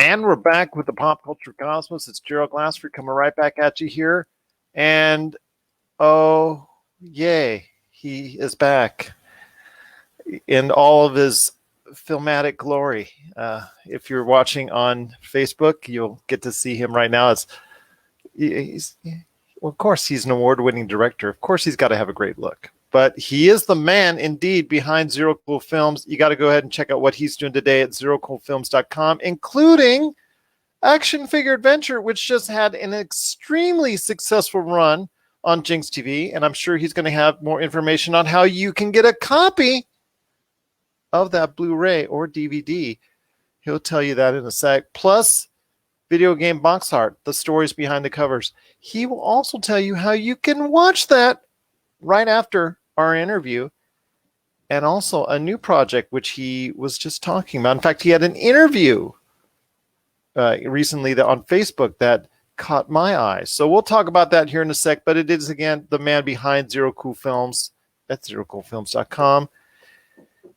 And we're back with the Pop Culture Cosmos. It's Gerald Glassford coming right back at you here. And, oh, yay, he is back in all of his filmatic glory. If you're watching on Facebook, you'll get to see him right now. Well, of course, he's an award-winning director. Of course, he's got to have a great look. But he is the man, indeed, behind Zero Cool Films. You got to go ahead and check out what he's doing today at zerocoolfilms.com, including Action Figure Adventure, which just had an extremely successful run on Jinx TV. And I'm sure he's going to have more information on how you can get a copy of that Blu-ray or DVD. He'll tell you that in a sec. Plus, video game box art, the stories behind the covers. He will also tell you how you can watch that right after our interview, and also a new project which he was just talking about. In fact, he had an interview recently on Facebook that caught my eye. So we'll talk about that here in a sec, but it is, again, the man behind Zero Cool Films at zerocoolfilms.com.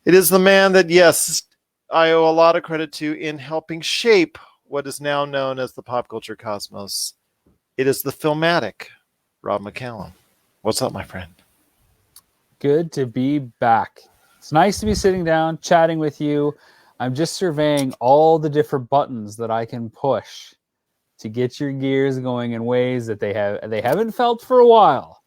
It is the man that, yes, I owe a lot of credit to in helping shape what is now known as the Pop Culture Cosmos. It is the Filmatic, Rob McCallum. What's up, my friend? Good to be back. It's nice to be sitting down, chatting with you. I'm just surveying all the different buttons that I can push to get your gears going in ways that they haven't felt for a while.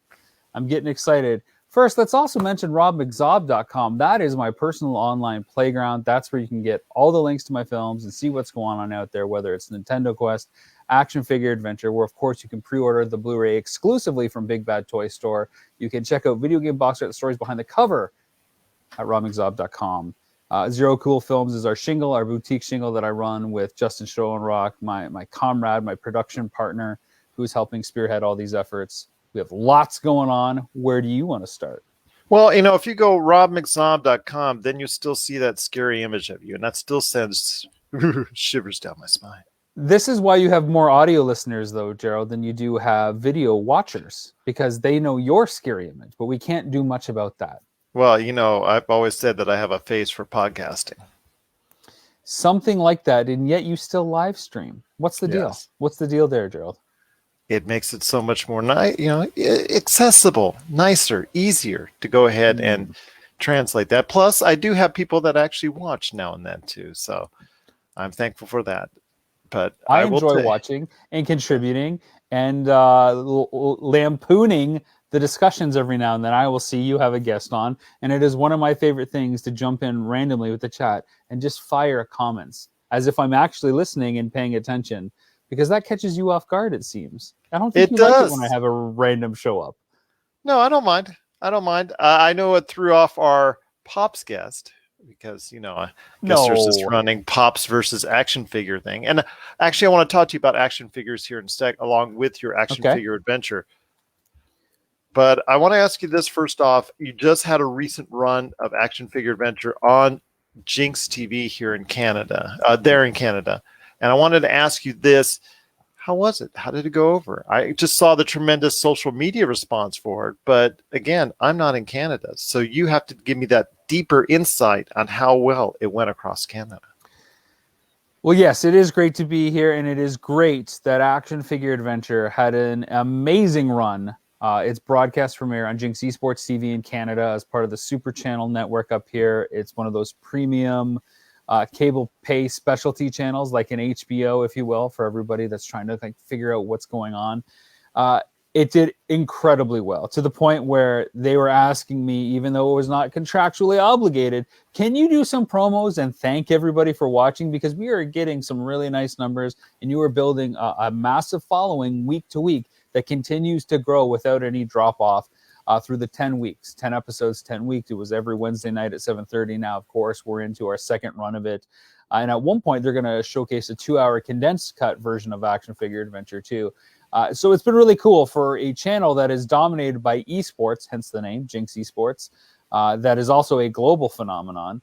I'm getting excited. First, let's also mention robmczob.com. That is my personal online playground. That's where you can get all the links to my films and see what's going on out there, whether it's Nintendo Quest, Action Figure Adventure, where, of course, you can pre-order the Blu-ray exclusively from Big Bad Toy Store. You can check out video game box art stories behind the cover at robmczob.com. Zero Cool Films is our shingle, our boutique shingle that I run with Justin Schoenrock, my comrade, my production partner, who's helping spearhead all these efforts. We have lots going on. Where do you want to start? Well, if you go robmczob.com, then you still see that scary image of you, and that still sends shivers down my spine. This is why you have more audio listeners, though, Gerald, than you do have video watchers, because they know your scary image, but we can't do much about that. Well, I've always said that I have a face for podcasting. Something like that, and yet you still live stream. What's the deal? Yes. What's the deal there, Gerald? It makes it so much more accessible, nicer, easier to go ahead and translate that. Plus, I do have people that actually watch now and then too, so I'm thankful for that. But I enjoy watching and contributing and lampooning the discussions every now and then. I will see you have a guest on, and it is one of my favorite things to jump in randomly with the chat and just fire comments as if I'm actually listening and paying attention, because that catches you off guard, it seems. I don't think you like it when I have a random show up. No, I don't mind. I know it threw off our Pops guest because, I guess there's this running Pops versus action figure thing. And actually, I want to talk to you about action figures here in a sec, along with your action figure adventure. But I want to ask you this first off. You just had a recent run of Action Figure Adventure on Jinx TV here in Canada, And I wanted to ask you this. How was it? How did it go over? I just saw the tremendous social media response for it. But again, I'm not in Canada. So you have to give me that deeper insight on how well it went across Canada. Well, yes, it is great to be here. And it is great that Action Figure Adventure had an amazing run. Its broadcast premiere on Jinx Esports TV in Canada as part of the Super Channel network up here. It's one of those premium cable pay specialty channels, like an HBO, if you will, for everybody that's trying to figure out what's going on. It did incredibly well, to the point where they were asking me, even though it was not contractually obligated, can you do some promos and thank everybody for watching? Because we are getting some really nice numbers, and you are building a massive following week to week that continues to grow without any drop off through the 10 weeks, 10 episodes, 10 weeks. It was every Wednesday night at 7:30. Now, of course, we're into our second run of it. And at one point, they're going to showcase a 2-hour condensed cut version of Action Figure Adventure 2. So it's been really cool for a channel that is dominated by esports, hence the name, Jinx Esports, that is also a global phenomenon.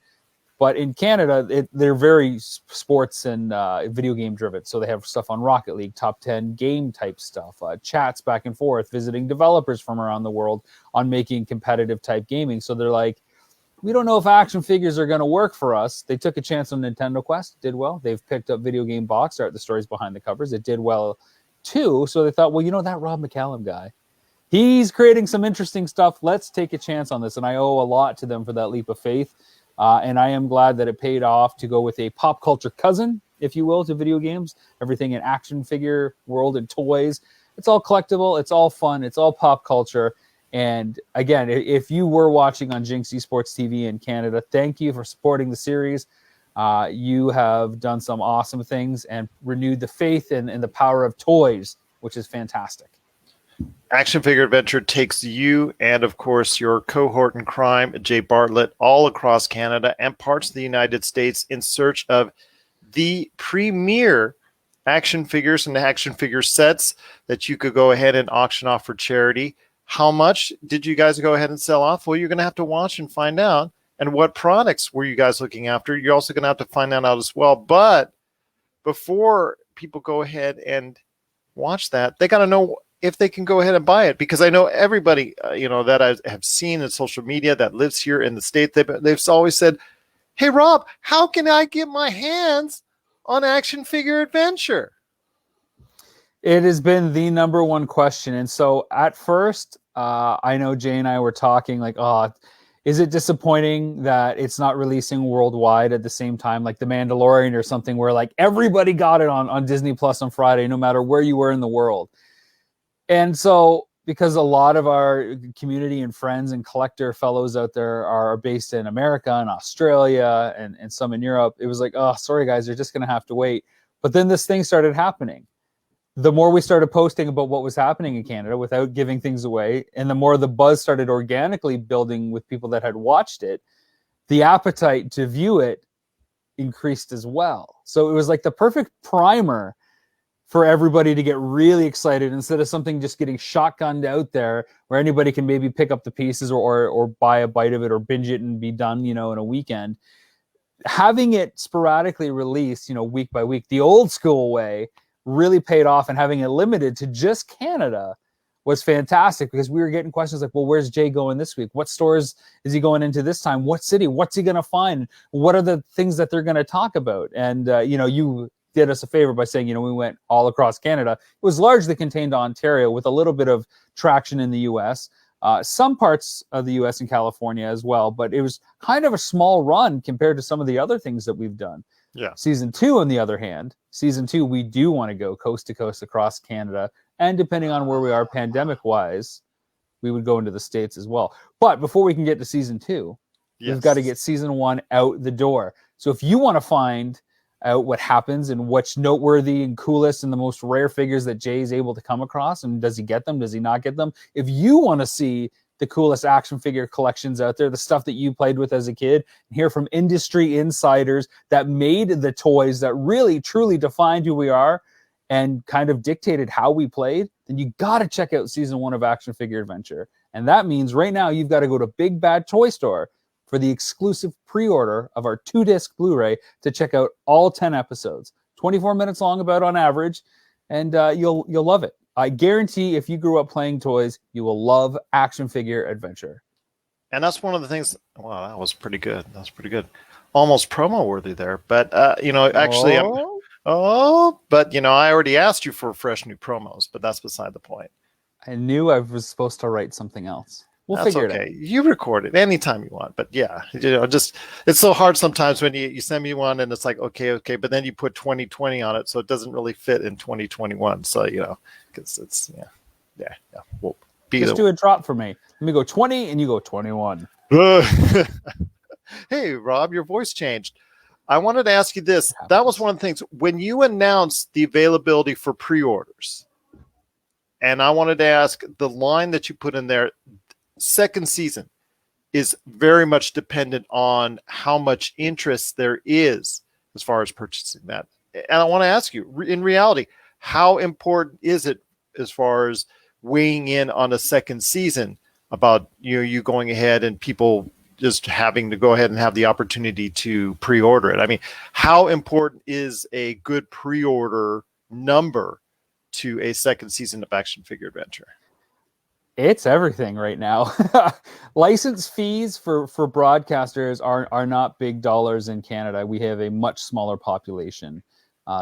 But in Canada, they're very sports and video game driven. So they have stuff on Rocket League, top 10 game type stuff, chats back and forth, visiting developers from around the world on making competitive type gaming. So they're like, we don't know if action figures are going to work for us. They took a chance on Nintendo Quest, did well. They've picked up Video Game Box Art, the stories behind the covers. It did well too. So they thought, well, that Rob McCallum guy, he's creating some interesting stuff. Let's take a chance on this. And I owe a lot to them for that leap of faith. And I am glad that it paid off to go with a pop culture cousin, if you will, to video games. Everything in action figure world and toys. It's all collectible. It's all fun. It's all pop culture. And again, if you were watching on Jinx Esports TV in Canada, thank you for supporting the series. You have done some awesome things and renewed the faith in the power of toys, which is fantastic. Action Figure Adventure takes you and, of course, your cohort in crime, Jay Bartlett, all across Canada and parts of the United States in search of the premier action figures and action figure sets that you could go ahead and auction off for charity. How much did you guys go ahead and sell off? Well, you're going to have to watch and find out. And what products were you guys looking after? You're also going to have to find that out as well. But before people go ahead and watch that, they got to know if they can go ahead and buy it. Because I know everybody, that I have seen in social media that lives here in the state, they've always said, hey, Rob, how can I get my hands on Action Figure Adventure? It has been the number one question. And so at first, I know Jay and I were talking like, is it disappointing that it's not releasing worldwide at the same time, like The Mandalorian or something where like everybody got it on Disney Plus on Friday, no matter where you were in the world. And so because a lot of our community and friends and collector fellows out there are based in America and Australia and some in Europe, it was like, oh, sorry guys, you're just going to have to wait. But then this thing started happening. The more we started posting about what was happening in Canada without giving things away, and the more the buzz started organically building with people that had watched it, the appetite to view it increased as well. So it was like the perfect primer for everybody to get really excited instead of something just getting shotgunned out there where anybody can maybe pick up the pieces or buy a bite of it or binge it and be done, in a weekend. Having it sporadically released, week by week, the old school way, really paid off, and having it limited to just Canada was fantastic because we were getting questions like, well, where's Jay going this week? What stores is he going into this time? What city? What's he going to find? What are the things that they're going to talk about? And, you did us a favor by saying, we went all across Canada. It was largely contained to Ontario with a little bit of traction in the U.S., some parts of the U.S. and California as well, but it was kind of a small run compared to some of the other things that we've done. Yeah. Season 2, on the other hand, we do want to go coast to coast across Canada. And depending on where we are pandemic-wise, we would go into the States as well. But before we can get to Season 2, we've got to get Season 1 out the door. So if you want to find out what happens and what's noteworthy and coolest and the most rare figures that Jay is able to come across, and does he get them, does he not get them? If you want to see the coolest action figure collections out there, the stuff that you played with as a kid, and hear from industry insiders that made the toys that really truly defined who we are and kind of dictated how we played, then you got to check out Season 1 of Action Figure Adventure. And that means right now you've got to go to Big Bad Toy Store for the exclusive pre-order of our 2-disc Blu-ray to check out all 10 episodes. 24 minutes long about on average, and you'll love it. I guarantee if you grew up playing toys, you will love Action Figure Adventure. And that's one of the things. Wow, that was pretty good. Almost promo worthy there. But, actually, I already asked you for fresh new promos, but that's beside the point. I knew I was supposed to write something else. We'll figure it out. You record it anytime you want. But yeah, just it's so hard sometimes when you send me one and it's like, okay. But then you put 2020 on it. So it doesn't really fit in 2021. So, because it's, yeah. We'll just do a drop for me. Let me go 20 and you go 21. Hey, Rob, your voice changed. I wanted to ask you this. That was one of the things when you announced the availability for pre-orders. And I wanted to ask the line that you put in there, second season is very much dependent on how much interest there is as far as purchasing that. And I want to ask you, in reality, how important is it as far as weighing in on a second season about you going ahead and people just having to go ahead and have the opportunity to pre-order it? I mean, how important is a good pre-order number to a second season of Action Figure Adventure? It's everything right now. License fees for broadcasters are not big dollars in Canada. We have a much smaller population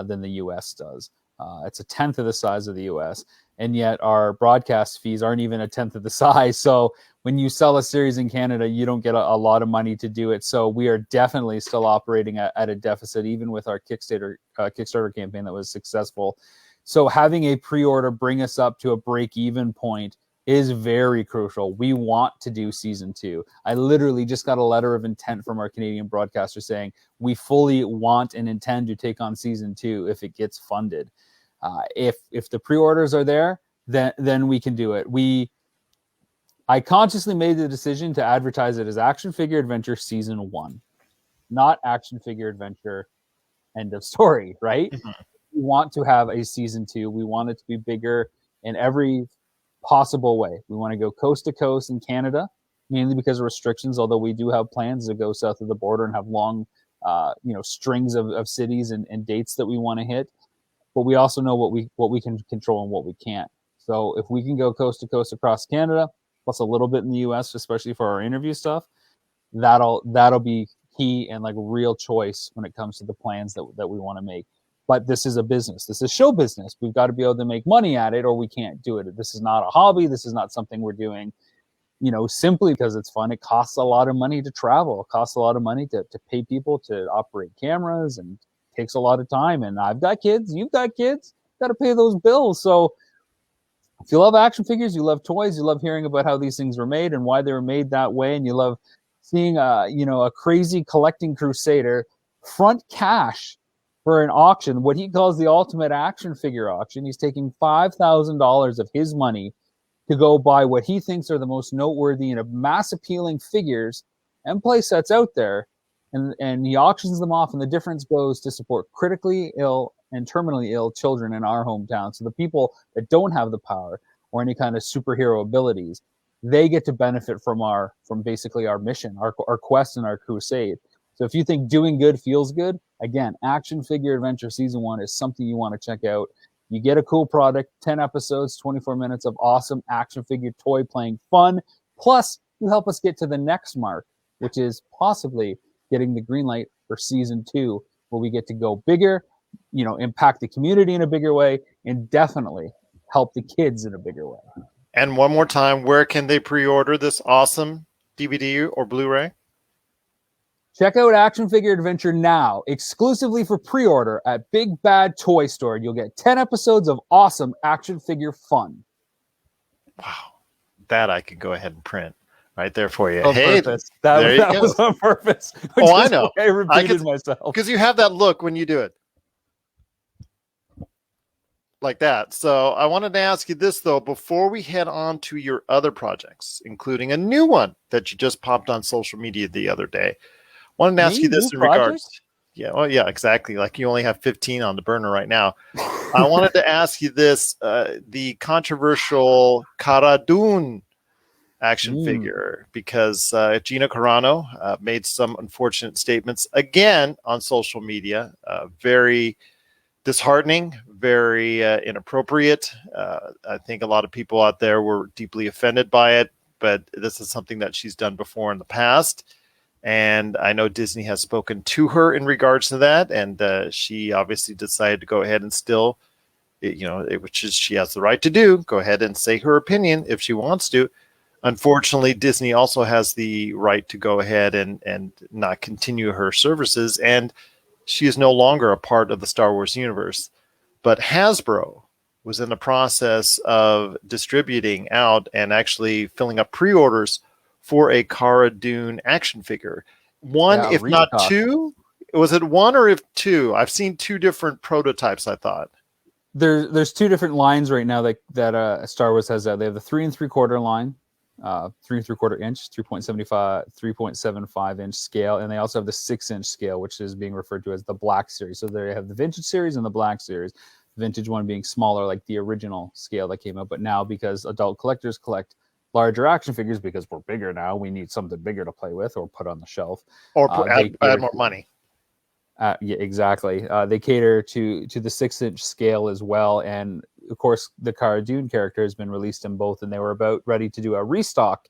than the U.S. does. It's a tenth of the size of the U.S., and yet our broadcast fees aren't even a tenth of the size. So when you sell a series in Canada, you don't get a lot of money to do it. So we are definitely still operating at a deficit, even with our Kickstarter campaign that was successful. So having a pre-order bring us up to a break-even point is very crucial. We want to do season 2. I literally just got a letter of intent from our Canadian broadcaster saying we fully want and intend to take on season 2 if it gets funded. If the pre-orders are there, then we can do it. I consciously made the decision to advertise it as Action Figure Adventure Season 1, not Action Figure Adventure End of Story, right? Mhm. We want to have a season 2. We want it to be bigger in every possible way. We want to go coast to coast in Canada, mainly because of restrictions, although we do have plans to go south of the border and have long strings of cities and dates that we want to hit. But we also know what we can control and what we can't. So if we can go coast to coast across Canada, plus a little bit in the US, especially for our interview stuff, that'll be key and like real choice when it comes to the plans that we want to make. But this is a business. This is show business. We've got to be able to make money at it or we can't do it. This is not a hobby. This is not something we're doing, simply because it's fun. It costs a lot of money to travel. It costs a lot of money to pay people to operate cameras, and takes a lot of time. And I've got kids. You've got kids. Got to pay those bills. So if you love action figures, you love toys, you love hearing about how these things were made and why they were made that way, and you love seeing a crazy collecting crusader front cash for an auction, what he calls the ultimate action figure auction. He's taking $5,000 of his money to go buy what he thinks are the most noteworthy and mass appealing figures and play sets out there, and he auctions them off, and the difference goes to support critically ill and terminally ill children in our hometown. So the people that don't have the power or any kind of superhero abilities, they get to benefit from basically our mission, our quest, and our crusade. So if you think doing good feels good, again, Action Figure Adventure Season 1 is something you want to check out. You get a cool product, 10 episodes, 24 minutes of awesome action figure toy playing fun. Plus, you help us get to the next mark, which is possibly getting the green light for Season 2, where we get to go bigger, impact the community in a bigger way, and definitely help the kids in a bigger way. And one more time, where can they pre-order this awesome DVD or Blu-ray? Check out Action Figure Adventure now, exclusively for pre-order at Big Bad Toy Store. You'll get 10 episodes of awesome action figure fun. Wow. That I could go ahead and print right there for you. On purpose. That was on purpose. Oh, I know. I repeated myself. Because you have that look when you do it. Like that. So I wanted to ask you this, though, before we head on to your other projects, including a new one that you just popped on social media the other day. Wanted to ask you this in regards. Yeah, well, yeah, exactly. Like you only have 15 on the burner right now. I wanted to ask you this: the controversial Cara Dune action figure, because Gina Carano made some unfortunate statements again on social media, very disheartening, very inappropriate. I think a lot of people out there were deeply offended by it, but this is something that she's done before in the past. And I know Disney has spoken to her in regards to that, and she obviously decided to go ahead and still, which is she has the right to do, go ahead and say her opinion if she wants to. Unfortunately, Disney also has the right to go ahead and not continue her services, and she is no longer a part of the Star Wars universe. But Hasbro was in the process of distributing out and actually filling up pre-orders for a Cara Dune action figure. One, if not two. Was it one or if two? I've seen two different prototypes, I thought. There's two different lines right now that Star Wars has. They have the 3 3/4 line, 3 3/4 inch, 3.75 inch scale, and they also have the 6-inch scale, which is being referred to as the Black Series. So they have the Vintage Series and the Black Series. The Vintage one being smaller, like the original scale that came out, but now because adult collectors collect larger action figures, because we're bigger now, we need something bigger to play with or put on the shelf, or add more money. Yeah, exactly. They cater to the 6-inch scale as well, and of course, the Cara Dune character has been released in both, and they were about ready to do a restock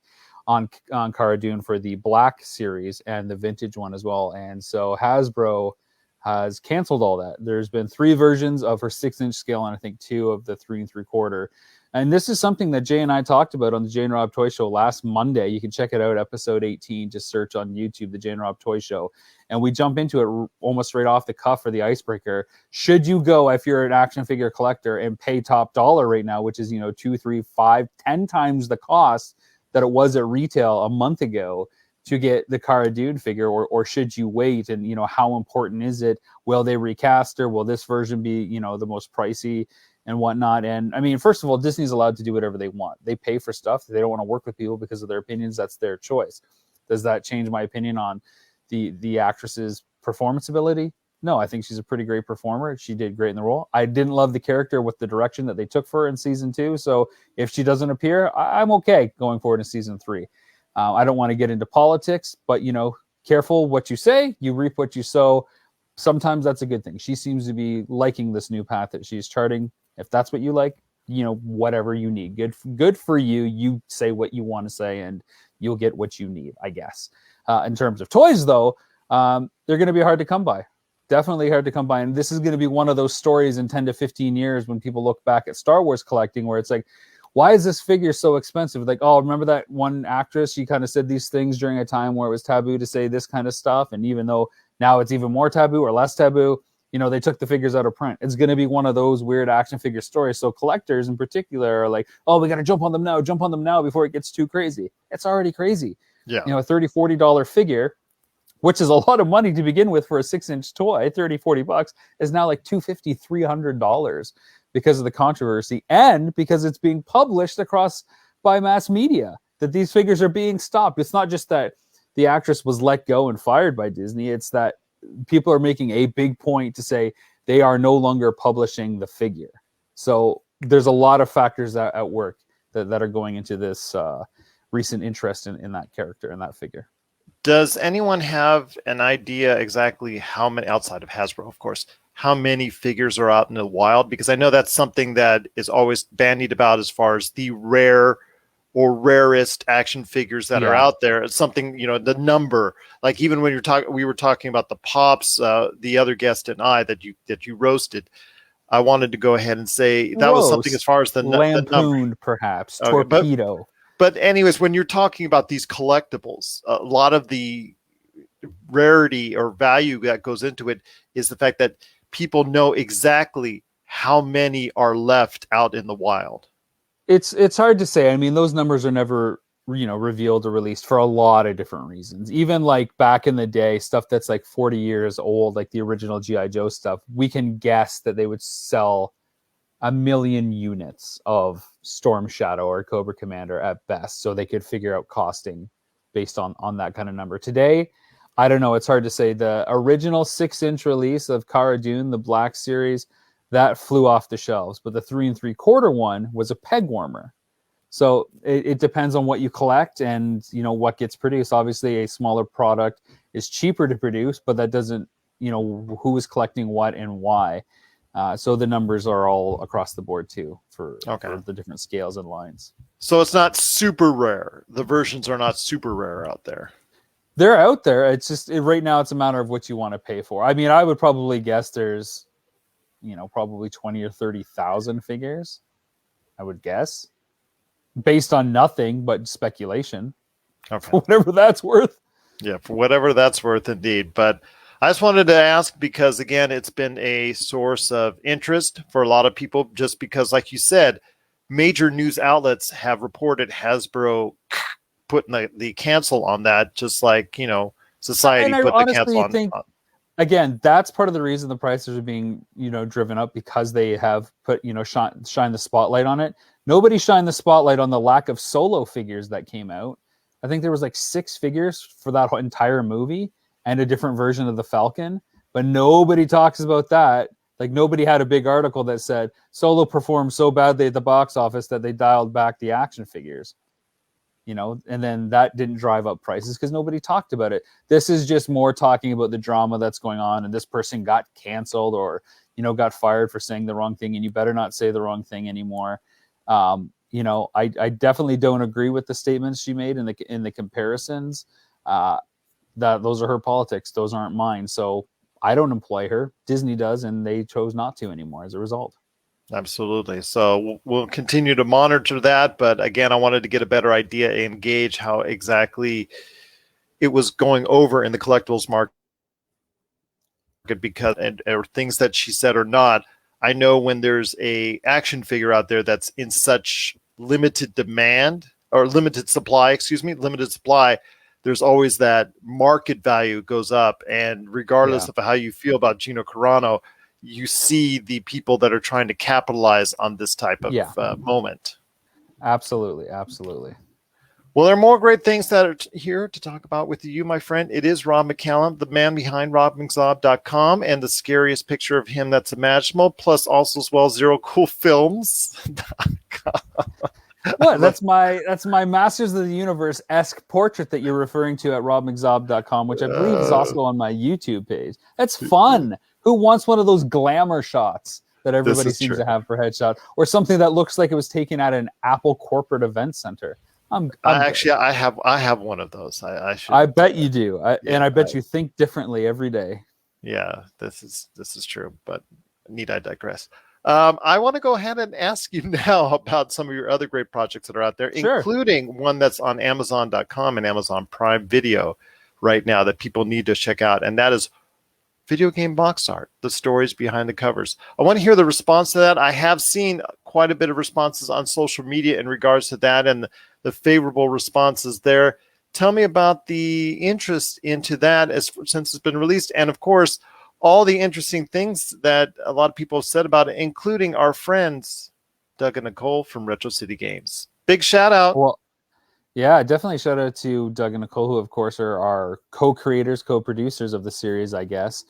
on Cara Dune for the Black series and the vintage one as well. And so Hasbro has canceled all that. There's been 3 versions of her 6-inch scale and I think 2 of the 3 3/4. And this is something that Jay and I talked about on the Jay and Rob Toy Show last Monday. You can check it out, episode 18. Just search on YouTube, the Jay and Rob Toy Show. And we jump into it almost right off the cuff for the icebreaker. Should you go, if you're an action figure collector, and pay top dollar right now, which is, 2, 3, 5, 10 times the cost that it was at retail a month ago to get the Cara Dune figure, or should you wait? And, how important is it? Will they recast her? Will this version be, the most pricey and whatnot? And I mean, first of all, Disney's allowed to do whatever they want. They pay for stuff. They don't want to work with people because of their opinions. That's their choice. Does that change my opinion on the actress's performance ability? No, I think she's a pretty great performer. She did great in the role. I didn't love the character with the direction that they took for her in season 2. So if she doesn't appear, I'm okay going forward in season 3. I don't want to get into politics, but, careful what you say, you reap what you sow. Sometimes that's a good thing. She seems to be liking this new path that she's charting. If that's what you like, whatever you need. Good for you. You say what you want to say and you'll get what you need, I guess. In terms of toys, though, they're going to be hard to come by. Definitely hard to come by. And this is going to be one of those stories in 10 to 15 years when people look back at Star Wars collecting where it's like, why is this figure so expensive? Like, oh, remember that one actress? She kind of said these things during a time where it was taboo to say this kind of stuff. And even though now it's even more taboo or less taboo, they took the figures out of print. It's going to be one of those weird action figure stories. So collectors in particular are like, oh, we got to jump on them now before it gets too crazy. It's already crazy. Yeah. A $30, $40 figure, which is a lot of money to begin with for a 6-inch toy, $30-$40 is now like $250, $300 because of the controversy and because it's being published by mass media that these figures are being stopped. It's not just that the actress was let go and fired by Disney. It's that people are making a big point to say they are no longer publishing the figure. So there's a lot of factors at work that are going into this recent interest in that character and that figure. Does anyone have an idea exactly how many, outside of Hasbro, of course, how many figures are out in the wild? Because I know that's something that is always bandied about as far as the rare or rarest action figures that are out there. It's something, the number, like even when we were talking about the Pops, the other guest and I that you roasted, I wanted to go ahead and say that was something as far as the lampooned, perhaps, torpedo. But anyways, when you're talking about these collectibles, a lot of the rarity or value that goes into it is the fact that people know exactly how many are left out in the wild. It's hard to say. I mean, those numbers are never, revealed or released for a lot of different reasons. Even like back in the day, stuff that's like 40 years old, like the original G.I. Joe stuff, we can guess that they would sell 1 million units of Storm Shadow or Cobra Commander at best, so they could figure out costing based on that kind of number. Today, I don't know. It's hard to say. The original 6-inch release of Cara Dune, the Black series, that flew off the shelves, but the 3 3/4 one was a peg warmer. So it depends on what you collect and what gets produced. Obviously, a smaller product is cheaper to produce, but that doesn't who is collecting what and why. So the numbers are all across the board too for the different scales and lines. So it's not super rare. The versions are not super rare out there. They're out there. It's just right now it's a matter of what you want to pay for. I mean, I would probably guess there's, probably 20 or 30,000 figures. I would guess, based on nothing but speculation. Okay. For whatever that's worth. Yeah, for whatever that's worth, indeed. But I just wanted to ask because, again, it's been a source of interest for a lot of people just because, like you said, major news outlets have reported Hasbro putting the cancel on that, just like, society put the cancel on. Again, that's part of the reason the prices are being, driven up because they have put, shine the spotlight on it. Nobody shined the spotlight on the lack of Solo figures that came out. I think there was like 6 figures for that entire movie and a different version of the Falcon, but nobody talks about that. Like nobody had a big article that said Solo performed so badly at the box office that they dialed back the action figures. and then that didn't drive up prices because nobody talked about it. This is just more talking about the drama that's going on, and this person got canceled or, got fired for saying the wrong thing, and you better not say the wrong thing anymore. I definitely don't agree with the statements she made in the comparisons. That those are her politics. Those aren't mine. So I don't employ her. Disney does, and they chose not to anymore as a result. Absolutely. So we'll continue to monitor that. But again, I wanted to get a better idea and gauge how exactly it was going over in the collectibles market, because or things that she said or not. I know when there's a action figure out there that's in such limited demand or limited supply, there's always that market value goes up. And regardless of how you feel about Gino Carano, you see the people that are trying to capitalize on this type of moment. Absolutely. Well, there are more great things that are here to talk about with you, my friend. It is Rob McCallum, the man behind RobMcCallum.com, and the scariest picture of him that's imaginable, plus also as well ZeroCoolFilms.com. What? That's my Masters of the Universe-esque portrait that you're referring to at RobMcCallum.com, which I believe is also on my YouTube page. That's fun. Who wants one of those glamour shots that everybody seems to have for headshot, or something that looks like it was taken at an Apple corporate event center? I have one of those. I bet you do. And I bet you think differently every day. Yeah, this is true, but need I digress. I want to go ahead and ask you now about some of your other great projects that are out there, including one that's on Amazon.com and Amazon Prime Video right now that people need to check out, and that is video game box art, the stories behind the covers. I want to hear the response to that. I have seen quite a bit of responses on social media in regards to that and the favorable responses there. Tell me about the interest into that since it's been released, and of course, all the interesting things that a lot of people have said about it, including our friends Doug and Nicole from Retro City Games. Big shout out. Well, yeah, definitely shout out to Doug and Nicole, who of course are our co-creators, co-producers of the series, I guess.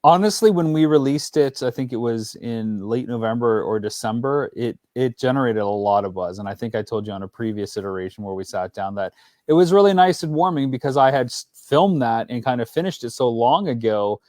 Honestly, when we released it, I think it was in late November or December, it generated a lot of buzz. And I think I told you on a previous iteration where we sat down that it was really nice and warming because I had filmed that and kind of finished it so long ago.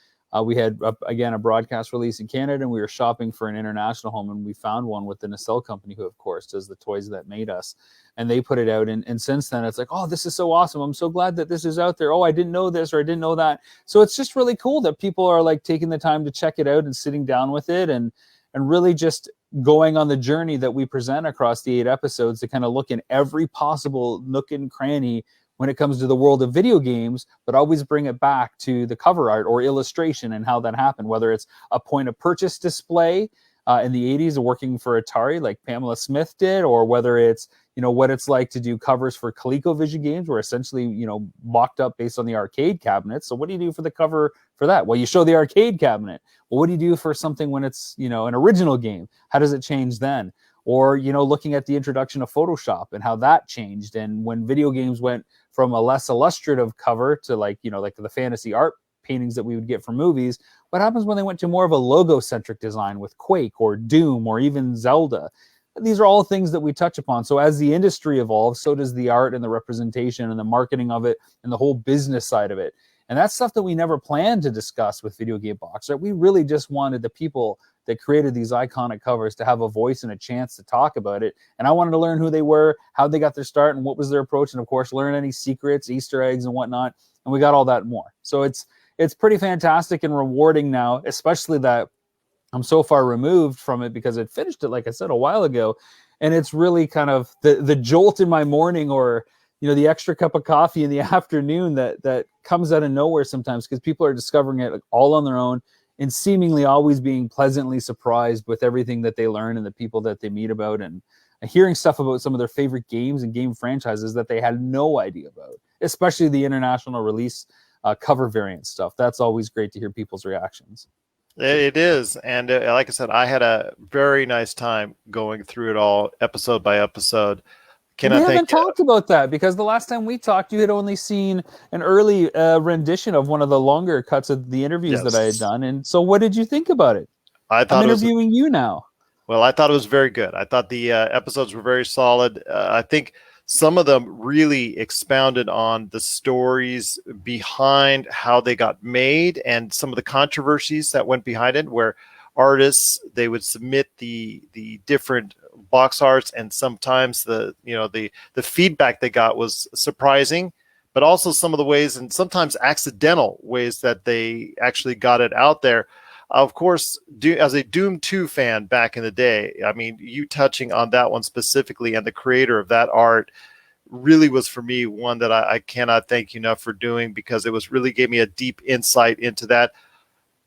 We had, again, a broadcast release in Canada, and we were shopping for an international home, and we found one with the Nacelle company, who, of course, does the toys that made us. And they put it out, and since then, it's like, oh, this is so awesome. I'm so glad that this is out there. Oh, I didn't know this or I didn't know that. So it's just really cool that people are like taking the time to check it out and sitting down with it and really just going on the journey that we present across the 8 episodes to kind of look in every possible nook and cranny when it comes to the world of video games, but always bring it back to the cover art or illustration and how that happened, whether it's a point of purchase display in the 80s working for Atari like Pamela Smith did, or whether it's, what it's like to do covers for ColecoVision games where essentially, mocked up based on the arcade cabinet. So what do you do for the cover for that? Well, you show the arcade cabinet. Well, what do you do for something when it's, an original game? How does it change then? Or, looking at the introduction of Photoshop and how that changed. And when video games went from a less illustrative cover to like the fantasy art paintings that we would get from movies, what happens when they went to more of a logo-centric design with Quake or Doom or even Zelda? These are all things that we touch upon. So as the industry evolves, so does the art and the representation and the marketing of it and the whole business side of it. And that's stuff that we never planned to discuss with Video Game Box Art. We really just wanted the people that created these iconic covers to have a voice and a chance to talk about it. And I wanted to learn who they were, how they got their start, and what was their approach. And of course, learn any secrets, Easter eggs, and whatnot. And we got all that and more. So it's pretty fantastic and rewarding now, especially that I'm so far removed from it because it finished it, like I said, a while ago. And it's really kind of the jolt in my morning, or the extra cup of coffee in the afternoon that comes out of nowhere sometimes, because people are discovering it all on their own and seemingly always being pleasantly surprised with everything that they learn and the people that they meet about, and hearing stuff about some of their favorite games and game franchises that they had no idea about, especially the international release cover variant stuff. That's always great to hear people's reactions. It is. And like I said, I had a very nice time going through it all episode by episode. We haven't talked about that because the last time we talked, you had only seen an early rendition of one of the longer cuts of the interviews that I had done. And so what did you think about it? I'm interviewing you now. Well, I thought it was very good. I thought the episodes were very solid. I think some of them really expounded on the stories behind how they got made and some of the controversies that went behind it, where artists, they would submit the different box arts, and sometimes the feedback they got was surprising, but also some of the ways, and sometimes accidental ways, that they actually got it out there. Of course, as a Doom 2 fan back in the day, I mean, you touching on that one specifically, and the creator of that art really was, for me, one that I cannot thank you enough for doing, because it was really gave me a deep insight into that.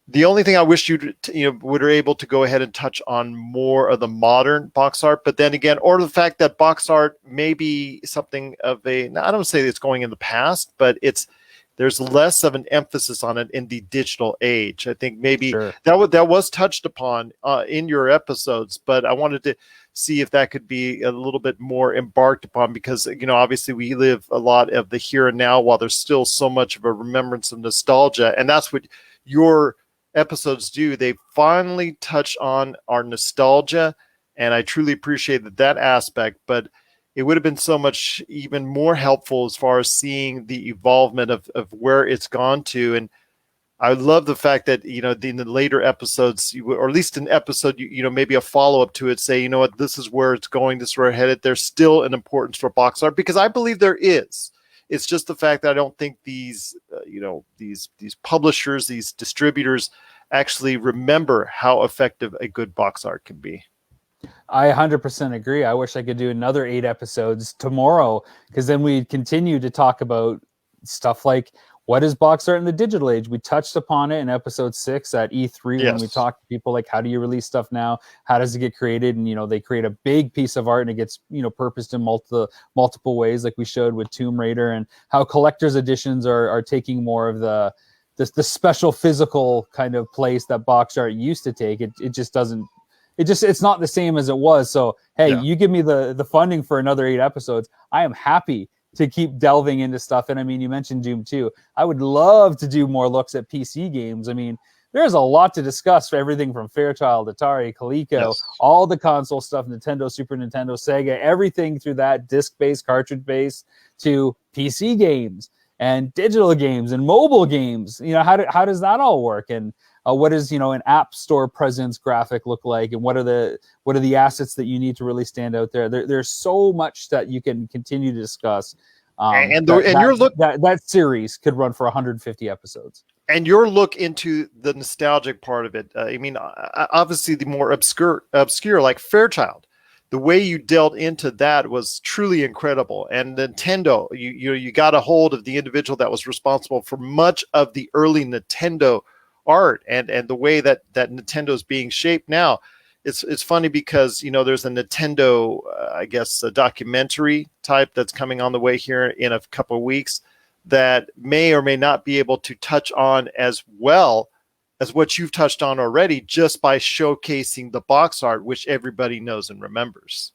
The only thing I wish you were able to go ahead and touch on more of the modern box art, but then again, or the fact that box art may be something of I don't say it's going in the past, but there's less of an emphasis on it in the digital age. I think maybe Sure. that was touched upon in your episodes, but I wanted to see if that could be a little bit more embarked upon, because, obviously we live a lot of the here and now, while there's still so much of a remembrance of nostalgia. And that's what your episodes do. They finally touch on our nostalgia, and I truly appreciate that aspect. But it would have been so much even more helpful as far as seeing the evolvement of where it's gone to. And I love the fact that, in the later episodes, or at least an episode, maybe a follow-up to it, say, what, this is where it's going, this is where it's headed. There's still an importance for box art, because I believe there is. It's just the fact that I don't think these publishers, these distributors, actually remember how effective a good box art can be. I 100% agree. I wish I could do another 8 episodes tomorrow, because then we'd continue to talk about stuff like, what is box art in the digital age? We touched upon it in episode 6 at E3, Yes. when we talked to people like, how do you release stuff now? How does it get created? And, they create a big piece of art and it gets, purposed in multiple ways, like we showed with Tomb Raider, and how collector's editions are taking more of the special physical kind of place that box art used to take. It just doesn't, it's not the same as it was. So, hey, Yeah. You give me the funding for another 8 episodes, I am happy to keep delving into stuff. And I mean, you mentioned Doom 2. I would love to do more looks at PC games. I mean, there's a lot to discuss, for everything from Fairchild, Atari, Coleco, Yes. all the console stuff, Nintendo, Super Nintendo, Sega, everything through that disc-based, cartridge-based, to PC games and digital games and mobile games. How does that all work? And what does an app store presence graphic look like? And what are the assets that you need to really stand out there? There's so much that you can continue to discuss. That series could run for 150 episodes. And your look into the nostalgic part of it, I mean, obviously the more obscure like Fairchild, the way you dealt into that was truly incredible. And Nintendo, you got a hold of the individual that was responsible for much of the early Nintendo art, and the way that Nintendo is being shaped now. It's funny because there's a Nintendo I guess a documentary type that's coming on the way here in a couple of weeks, that may or may not be able to touch on as well as what you've touched on already, just by showcasing the box art, which everybody knows and remembers.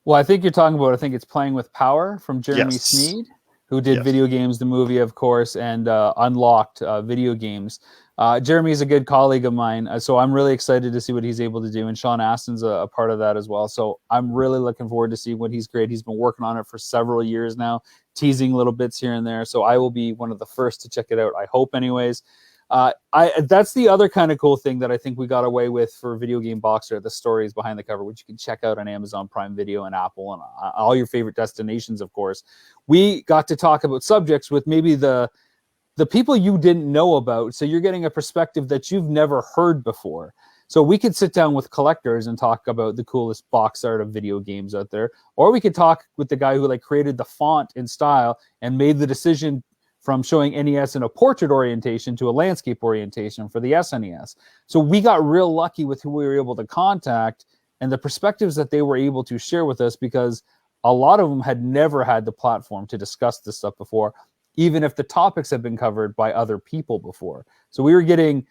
Well, I think you're talking about, I think it's Playing with Power from Jeremy Yes. Sneed, who did Yes. Video Games, the movie, of course, and Unlocked video games. Jeremy's a good colleague of mine, so I'm really excited to see what he's able to do. And Sean Astin's a part of that as well. So I'm really looking forward to see what he's great. He's been working on it for several years now, teasing little bits here and there. So I will be one of the first to check it out, I hope anyways. That's the other kind of cool thing that I think we got away with for Video Game Boxer, the stories behind the cover, which you can check out on Amazon Prime Video and Apple and all your favorite destinations, of course. We got to talk about subjects with maybe the people you didn't know about, so you're getting a perspective that you've never heard before. So we could sit down with collectors and talk about the coolest box art of video games out there, or we could talk with the guy who created the font and style and made the decision from showing NES in a portrait orientation to a landscape orientation for the SNES. So we got real lucky with who we were able to contact and the perspectives that they were able to share with us, because a lot of them had never had the platform to discuss this stuff before, even if the topics have been covered by other people before. So we were getting,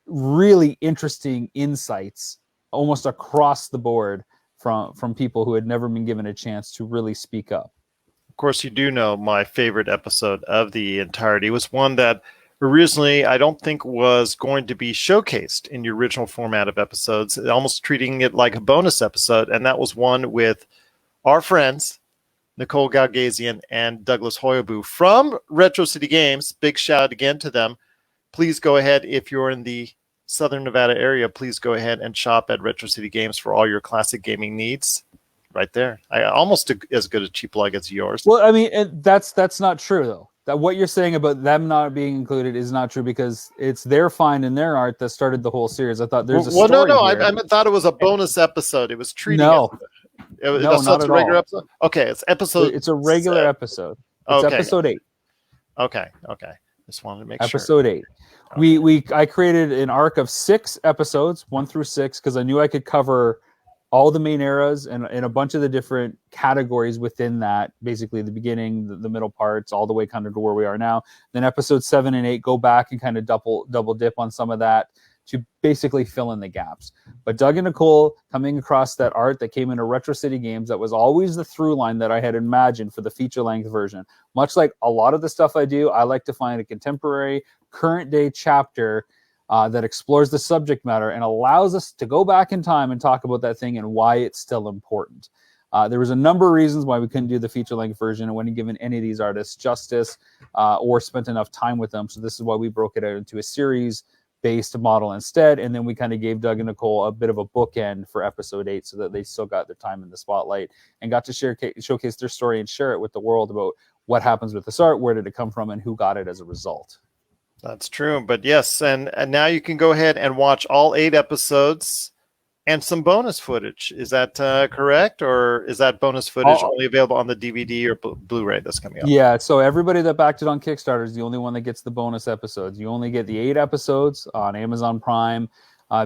really interesting insights almost across the board from people who had never been given a chance to really speak up. Of course, you do know my favorite episode of the entirety was one that originally I don't think was going to be showcased in the original format of episodes, almost treating it like a bonus episode. And that was one with our friends, Nicole Galgazian and Douglas Hoyabu from Retro City Games. Big shout out again to them. Please go ahead, if you're in the Southern Nevada area, please go ahead and shop at Retro City Games for all your classic gaming needs. Right there. Almost as good a cheap plug as yours. Well, I mean, that's not true, though. That what you're saying about them not being included is not true, because it's their find and their art that started the whole series. I thought there's a story no. here. I thought it was a bonus episode. It was treating no. No, not it's at a regular all. episode. Okay, it's episode. It's a regular episode. It's okay. episode 8. Okay. Just wanted to make episode 8. Okay. I created an arc of 6 episodes, 1 through 6, because I knew I could cover all the main eras and a bunch of the different categories within that. Basically, the beginning, the middle parts, all the way kind of to where we are now. Then episodes 7 and 8 go back and kind of double dip on some of that to basically fill in the gaps. But Doug and Nicole coming across that art that came into Retro City Games, that was always the through line that I had imagined for the feature-length version. Much like a lot of the stuff I do, I like to find a contemporary, current-day chapter that explores the subject matter and allows us to go back in time and talk about that thing and why it's still important. There was a number of reasons why we couldn't do the feature-length version and wouldn't given any of these artists justice or spent enough time with them. So this is why we broke it out into a series-based model instead, and then we kind of gave Doug and Nicole a bit of a bookend for episode 8 so that they still got their time in the spotlight and got to showcase their story and share it with the world about what happens with this art, where did it come from, and who got it as a result. That's true. But yes, and now you can go ahead and watch all 8 episodes and some bonus footage. Is that correct? Or is that bonus footage only available on the DVD or Blu-ray that's coming up? Yeah, so everybody that backed it on Kickstarter is the only one that gets the bonus episodes. You only get the 8 episodes on Amazon Prime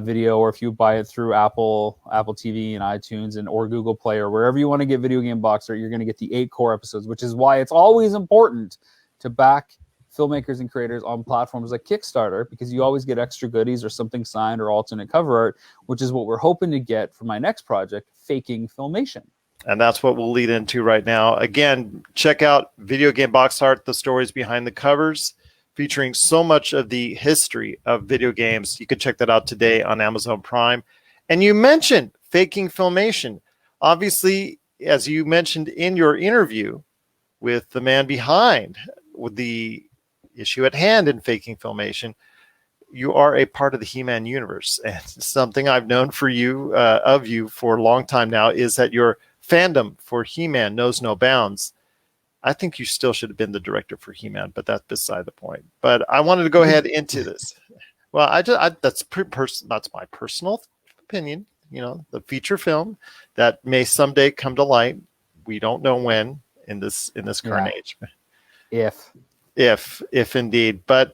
Video, or if you buy it through Apple TV and iTunes or Google Play or wherever you want to get Video Game Box Art, you're going to get the 8 core episodes, which is why it's always important to back filmmakers and creators on platforms like Kickstarter, because you always get extra goodies or something signed or alternate cover art, which is what we're hoping to get for my next project, Faking Filmation. And that's what we'll lead into right now. Again, check out Video Game Box Art, the stories behind the covers, featuring so much of the history of video games. You can check that out today on Amazon Prime. And you mentioned Faking Filmation. Obviously, as you mentioned in your interview with the man behind with the issue at hand in Faking Filmation, you are a part of the He-Man universe. And something I've known for you, of you for a long time now, is that your fandom for He-Man knows no bounds. I think you still should have been the director for He-Man, but that's beside the point. But I wanted to go ahead into this. Well, that's my personal opinion. You know, the feature film that may someday come to light. We don't know when in this current age. If indeed. But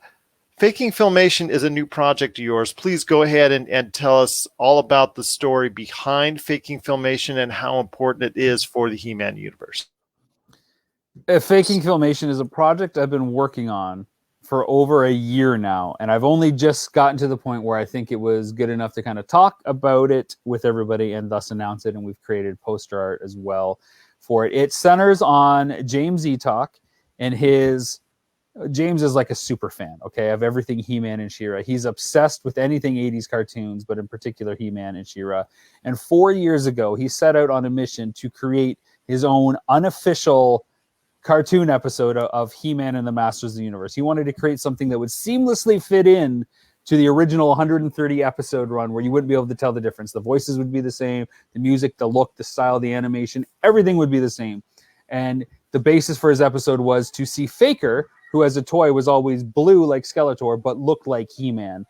Faking Filmation is a new project of yours. Please go ahead and tell us all about the story behind Faking Filmation and how important it is for the He-Man universe. Faking Filmation is a project I've been working on for over a year now, and I've only just gotten to the point where I think it was good enough to kind of talk about it with everybody and thus announce it, and we've created poster art as well for it. It centers on James Eatock and his... James is like a super fan, okay, of everything He-Man and She-Ra. He's obsessed with anything 80s cartoons, but in particular He-Man and She-Ra. And 4 years ago, he set out on a mission to create his own unofficial cartoon episode of He-Man and the Masters of the Universe. He wanted to create something that would seamlessly fit in to the original 130 episode run, where you wouldn't be able to tell the difference. The voices would be the same, the music, the look, the style, the animation, everything would be the same. And the basis for his episode was to see Faker, who as a toy was always blue like Skeletor, but looked like He-Man,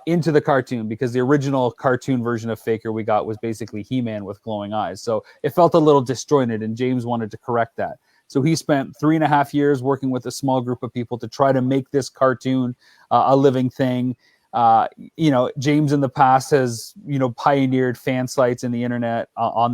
into the cartoon, because the original cartoon version of Faker we got was basically He-Man with glowing eyes. So it felt a little disjointed, and James wanted to correct that. So he spent 3.5 years working with a small group of people to try to make this cartoon a living thing. James in the past has, pioneered fan sites in the internet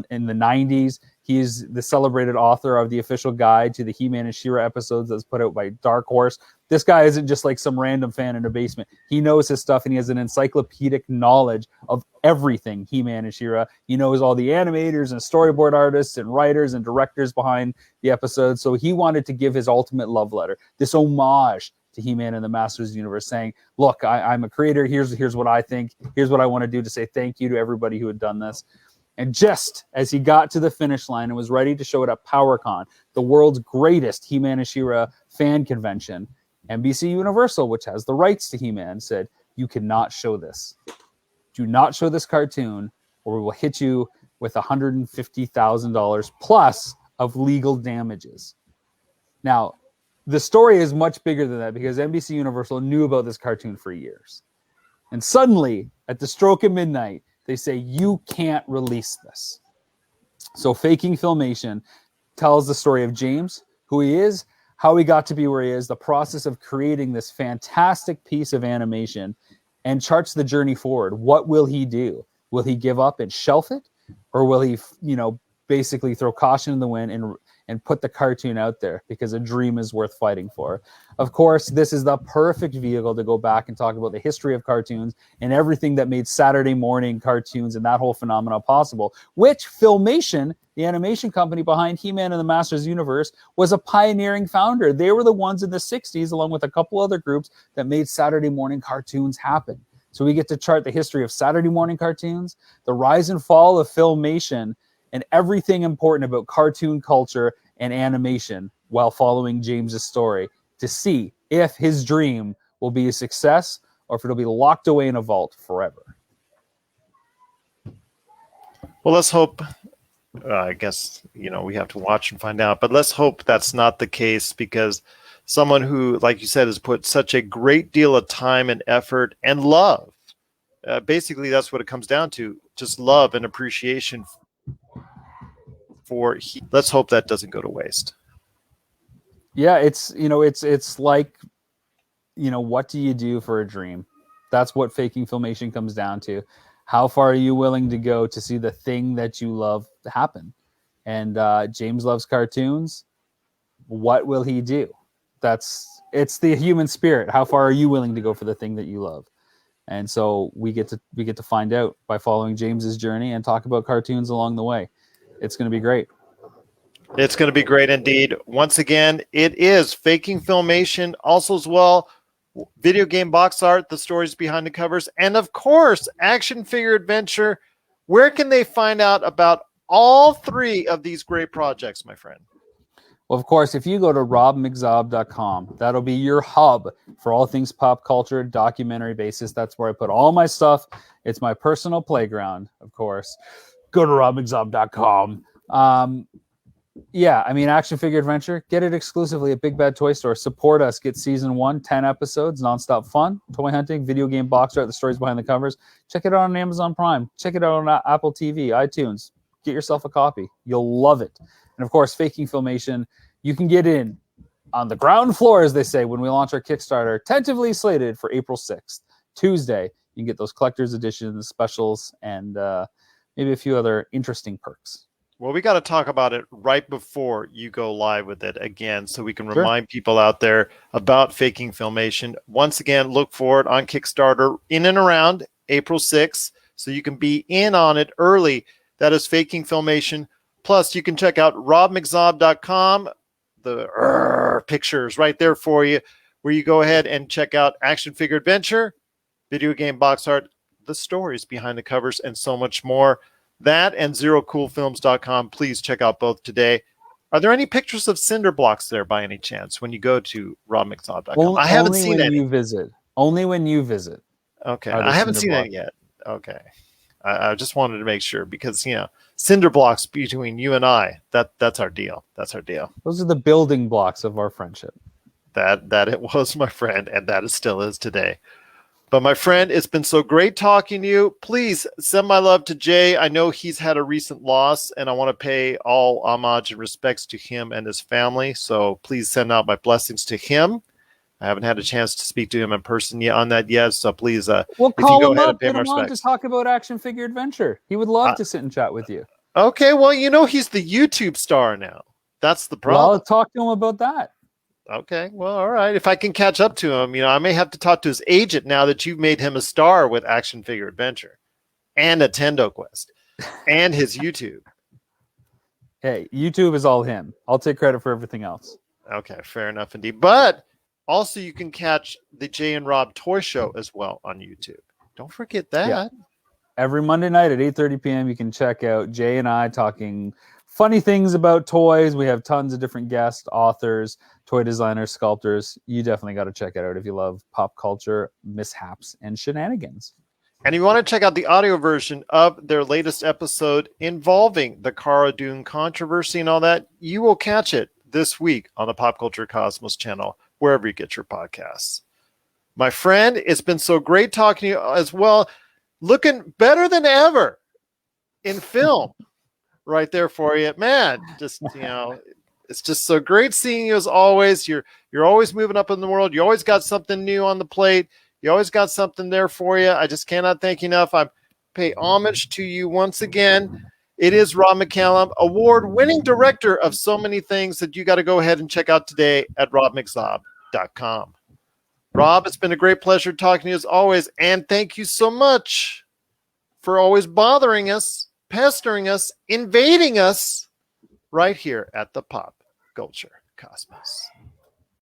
in the 90s. He's the celebrated author of the official guide to the He-Man and She-Ra episodes that's put out by Dark Horse. This guy isn't just like some random fan in a basement. He knows his stuff, and he has an encyclopedic knowledge of everything He-Man and She-Ra. He knows all the animators and storyboard artists and writers and directors behind the episodes. So he wanted to give his ultimate love letter, this homage to He-Man and the Masters of the Universe, saying, look, I'm a creator. Here's what I think. Here's what I want to do to say thank you to everybody who had done this. And just as he got to the finish line and was ready to show it at PowerCon, the world's greatest He-Man and She-Ra fan convention, NBC Universal, which has the rights to He-Man, said, "You cannot show this. Do not show this cartoon, or we will hit you with $150,000 plus of legal damages." Now, the story is much bigger than that because NBC Universal knew about this cartoon for years. And suddenly, at the stroke of midnight, they say, "You can't release this." So Faking Filmation tells the story of James, who he is, how he got to be where he is, the process of creating this fantastic piece of animation, and charts the journey forward. What will he do? Will he give up and shelf it? Or will he, basically throw caution in the wind and put the cartoon out there because a dream is worth fighting for? Of course, this is the perfect vehicle to go back and talk about the history of cartoons and everything that made Saturday morning cartoons and that whole phenomenon possible, which Filmation, the animation company behind He-Man and the Masters Universe, was a pioneering founder. They were the ones in the 60s, along with a couple other groups, that made Saturday morning cartoons happen. So we get to chart the history of Saturday morning cartoons, the rise and fall of Filmation, and everything important about cartoon culture and animation while following James's story to see if his dream will be a success or if it'll be locked away in a vault forever. Well, let's hope. I guess, we have to watch and find out, but let's hope that's not the case, because someone who, like you said, has put such a great deal of time and effort and love, basically that's what it comes down to, just love and appreciation for let's hope that doesn't go to waste. Yeah, it's like, what do you do for a dream? That's what Faking Filmation comes down to. How far are you willing to go to see the thing that you love happen? And James loves cartoons. What will he do? It's the human spirit. How far are you willing to go for the thing that you love? And so we get to find out by following James's journey and talk about cartoons along the way. It's going to be great. It's going to be great indeed. Once again, it is Faking Filmation, also as well, video game box art, the stories behind the covers, and of course, action figure adventure. Where can they find out about all three of these great projects, my friend? Well, of course, if you go to robmczob.com, that'll be your hub for all things pop culture, documentary basis. That's where I put all my stuff. It's my personal playground, of course. Go to robmczob.com. Action Figure Adventure, get it exclusively at Big Bad Toy Store. Support us. Get season 1, 10 episodes, nonstop fun, toy hunting, video game box art, the stories behind the covers. Check it out on Amazon Prime. Check it out on Apple TV, iTunes. Get yourself a copy. You'll love it. And of course, Faking Filmation, you can get in on the ground floor, as they say, when we launch our Kickstarter, tentatively slated for April 6th, Tuesday. You can get those collector's editions, specials, and maybe a few other interesting perks. Well, we got to talk about it right before you go live with it again, so we can remind people out there about Faking Filmation. Once again, look for it on Kickstarter in and around April 6th, so you can be in on it early. That is Faking Filmation. Plus, you can check out robmczob.com. The pictures right there for you, where you go ahead and check out Action Figure Adventure, video game box art, the stories behind the covers, and so much more. That and zerocoolfilms.com. Please check out both today. Are there any pictures of cinder blocks there by any chance when you go to robmczob.com? I haven't seen any. Only when you visit. Okay. I haven't seen that yet. Okay. I just wanted to make sure because, cinder blocks between you and I, that's our deal. That's our deal. Those are the building blocks of our friendship. That it was, my friend, and that it still is today. But my friend, it's been so great talking to you. Please send my love to Jay. I know he's had a recent loss, and I want to pay all homage and respects to him and his family. So please send out my blessings to him. I haven't had a chance to speak to him in person yet on that yet. So please, we'll if you call go him ahead up, and pay get my him on respects. to talk about Action Figure Adventure. He would love to sit and chat with you. Okay, well, he's the YouTube star now. That's the problem. Well, talk to him about that. Okay, well, all right. If I can catch up to him, I may have to talk to his agent now that you've made him a star with Action Figure Adventure and Nintendo Quest and his YouTube. Hey, YouTube is all him. I'll take credit for everything else. Okay, fair enough indeed. But also you can catch the Jay and Rob Toy Show as well on YouTube. Don't forget that. every Monday night at 8:30 p.m. You can check out Jay and I talking funny things about toys. We have tons of different guests, authors, toy designers, sculptors. You definitely got to check it out if you love pop culture mishaps and shenanigans. And if you want to check out the audio version of their latest episode involving the Cara Dune controversy and all that, you will catch it this week on the Pop Culture Cosmos channel, wherever you get your podcasts. My friend, it's been so great talking to you as well. Looking better than ever in film right there for you. Man, just, it's just so great seeing you as always. You're always moving up in the world. You always got something new on the plate. You always got something there for you. I just cannot thank you enough. I pay homage to you once again. It is Rob McCallum, award-winning director of so many things that you got to go ahead and check out today at robmczob.com. Rob, it's been a great pleasure talking to you as always, and thank you so much for always bothering us, pestering us, invading us right here at the Pop Culture Cosmos.